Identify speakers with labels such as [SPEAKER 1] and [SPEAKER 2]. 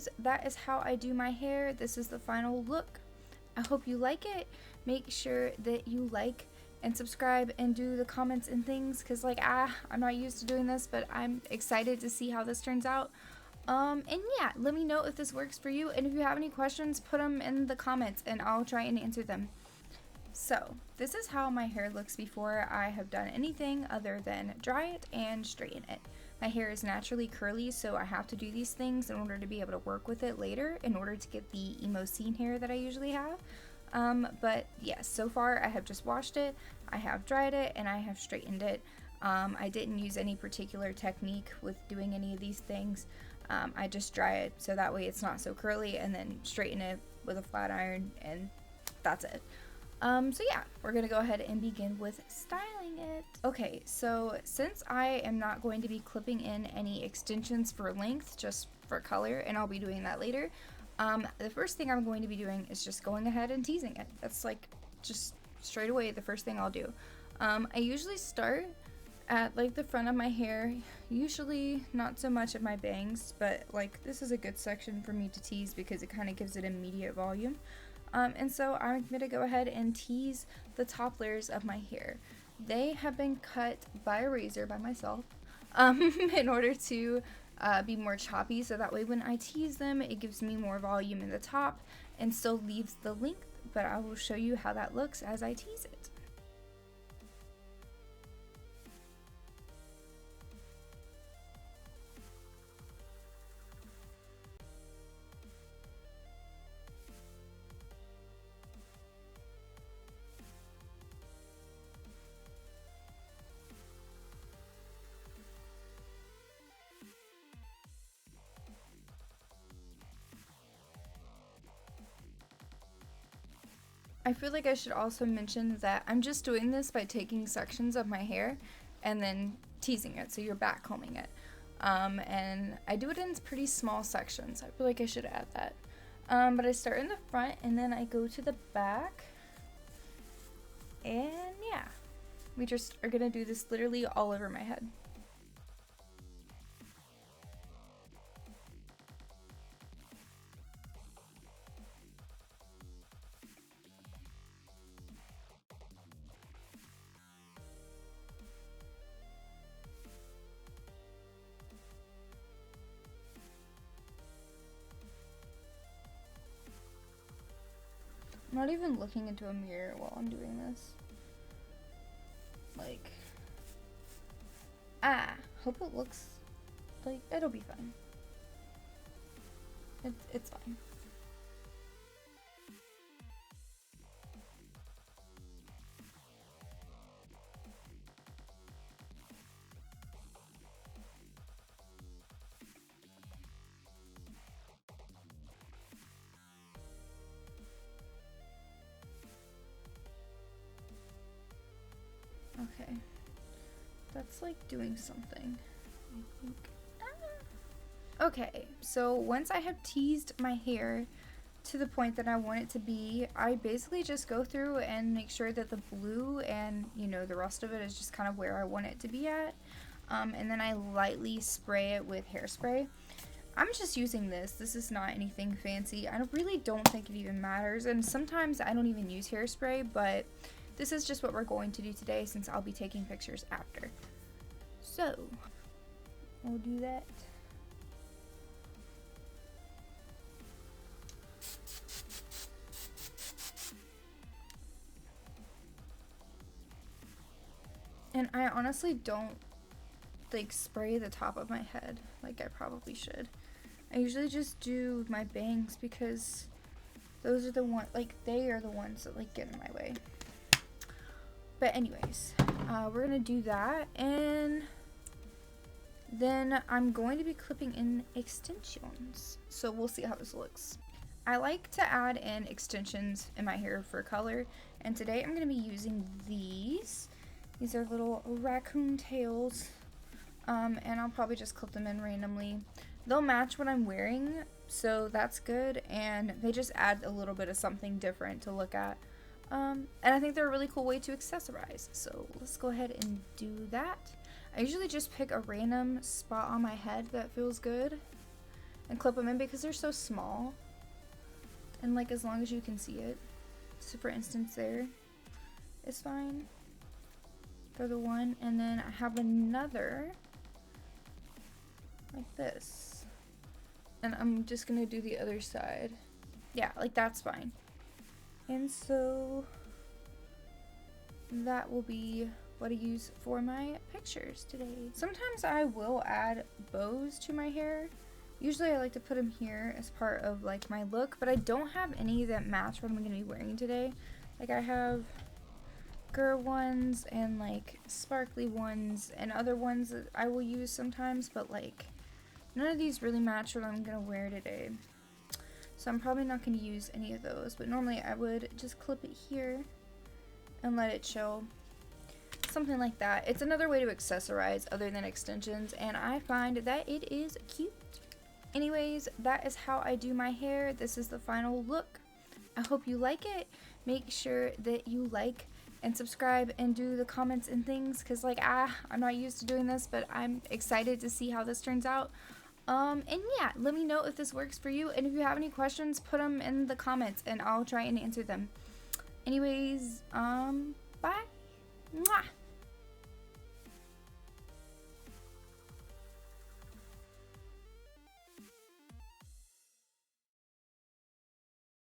[SPEAKER 1] guys, that is how I do my hair. This is the final look. I hope you like it. Make sure that you like and subscribe and do the comments and things, because like I'm not used to doing this, but I'm excited to see how this turns out. And yeah, let me know if this works for you, and if you have any questions, put them in the comments and I'll try and answer them. So this is how my hair looks before I have done anything other than dry it and straighten it. My hair is naturally curly, so I have to do these things in order to be able to work with it later in order to get the emo scene hair that I usually have. But yes, so far I have just washed it, I have dried it, and I have straightened it. I didn't use any particular technique with doing any of these things. I just dry it so that way it's not so curly, and then straighten it with a flat iron, and that's it. So yeah, we're gonna go ahead and begin with styling it. Okay, so since I am not going to be clipping in any extensions for length, just for color, and I'll be doing that later, the first thing I'm going to be doing is just going ahead and teasing it. That's like just straight away the first thing I'll do. I usually start at like the front of my hair, usually not so much at my bangs, but like this is a good section for me to tease because it kind of gives it immediate volume. And so I'm going to go ahead and tease the top layers of my hair. They have been cut by a razor by myself in order to be more choppy, so that way when I tease them it gives me more volume in the top and still leaves the length, but I will show you how that looks as I tease it. I feel like I should also mention that I'm just doing this by taking sections of my hair and then teasing it, so you're back combing it. And I do it in pretty small sections. I feel like I should add that. But I start in the front and then I go to the back. And yeah, we just are gonna do this literally all over my head. I'm not even looking into a mirror while I'm doing this. Like, hope it looks like it'll be fine. It's fine. Okay, that's like doing something, I think. Okay, so once I have teased my hair to the point that I want it to be, I basically just go through and make sure that the blue and, you know, the rest of it is just kind of where I want it to be at. And then I lightly spray it with hairspray. I'm just using this. This is not anything fancy. I really don't think it even matters, and sometimes I don't even use hairspray, but this is just what we're going to do today since I'll be taking pictures after. So, we'll do that. And I honestly don't like spray the top of my head like I probably should. I usually just do my bangs because those are the ones, like they are the ones that like get in my way. But anyways, we're gonna do that, and then I'm going to be clipping in extensions. So we'll see how this looks. I like to add in extensions in my hair for color, and today I'm gonna be using these. These are little raccoon tails, and I'll probably just clip them in randomly. They'll match what I'm wearing, so that's good, and they just add a little bit of something different to look at. And I think they're a really cool way to accessorize, so let's go ahead and do that. I usually just pick a random spot on my head that feels good, and clip them in because they're so small. And like as long as you can see it. So for instance there is fine for the one, and then I have another like this. And I'm just gonna do the other side. Yeah, like that's fine. And so that will be what I use for my pictures today. Sometimes I will add bows to my hair. Usually I like to put them here as part of like my look, but I don't have any that match what I'm gonna be wearing today. Like I have girl ones and like sparkly ones and other ones that I will use sometimes, but like none of these really match what I'm gonna wear today. So I'm probably not gonna use any of those, but normally I would just clip it here and let it show. Something like that. It's another way to accessorize other than extensions, and I find that it is cute. Anyways, that is how I do my hair. This is the final look. I hope you like it. Make sure that you like and subscribe and do the comments and things, because like I'm not used to doing this, but I'm excited to see how this turns out. And yeah, let me know if this works for you, and if you have any questions, put them in the comments and I'll try and answer them. Anyways, bye. Mwah.